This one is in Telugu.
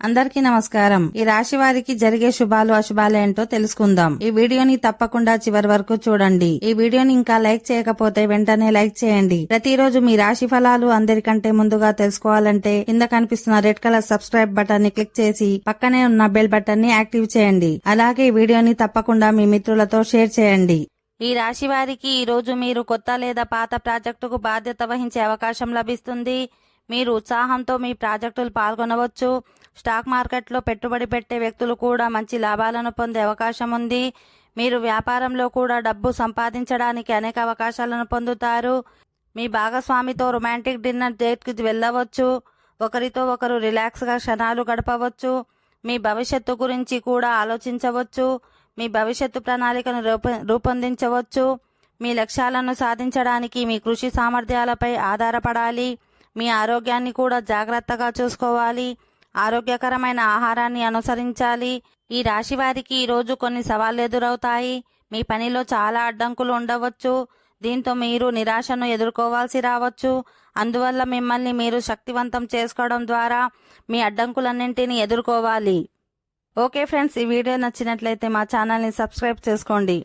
అందరికీ నమస్కారం. ఈ రాశి వారికి జరిగే శుభాలు అశుభాలు ఏంటో తెలుసుకుందాం. ఈ వీడియోని తప్పకుండా చివరి వరకు చూడండి. ఈ వీడియోని ఇంకా లైక్ చేయకపోతే వెంటనే లైక్ చేయండి. ప్రతిరోజు మీ రాశి ఫలాలు అందరికంటే ముందుగా తెలుసుకోవాలంటే కింద కనిపిస్తున్న రెడ్ కలర్ సబ్స్క్రైబ్ బటన్ ని క్లిక్ చేసి పక్కనే ఉన్న బెల్ బటన్ ని యాక్టివ్ చేయండి. అలాగే ఈ వీడియోని తప్పకుండా మీ మిత్రులతో షేర్ చేయండి. ఈ రాశి వారికి ఈ రోజు మీరు కొత్త లేదా పాత ప్రాజెక్టుకు బాధ్యత వహించే అవకాశం లభిస్తుంది. మీరు ఉత్సాహంతో మీ ప్రాజెక్టులు పాల్గొనవచ్చు. స్టాక్ మార్కెట్లో పెట్టుబడి పెట్టే వ్యక్తులు కూడా మంచి లాభాలను పొందే అవకాశం ఉంది. మీరు వ్యాపారంలో కూడా డబ్బు సంపాదించడానికి అనేక అవకాశాలను పొందుతారు. మీ భాగస్వామితో రొమాంటిక్ డిన్నర్ డేట్కి వెళ్ళవచ్చు. ఒకరితో ఒకరు రిలాక్స్గా క్షణాలు గడపవచ్చు. మీ భవిష్యత్తు గురించి కూడా ఆలోచించవచ్చు. మీ భవిష్యత్తు ప్రణాళికను రూపొందించవచ్చు. మీ లక్ష్యాలను సాధించడానికి మీ కృషి సామర్థ్యాలపై ఆధారపడాలి. మీ ఆరోగ్యాన్ని కూడా జాగ్రత్తగా చూసుకోవాలి. ఆరోగ్యకరమైన ఆహారాన్ని అనుసరించాలి. ఈ రాశి వారికి ఈరోజు కొన్ని సవాళ్లు ఎదురవుతాయి. మీ పనిలో చాలా అడ్డంకులు ఉండవచ్చు. దీంతో మీరు నిరాశను ఎదుర్కోవాల్సి రావచ్చు. అందువల్ల మిమ్మల్ని మీరు శక్తివంతం చేసుకోవడం ద్వారా మీ అడ్డంకులన్నింటినీ ఎదుర్కోవాలి. ఓకే ఫ్రెండ్స్, ఈ వీడియో నచ్చినట్లయితే మా ఛానల్ని సబ్స్క్రైబ్ చేసుకోండి.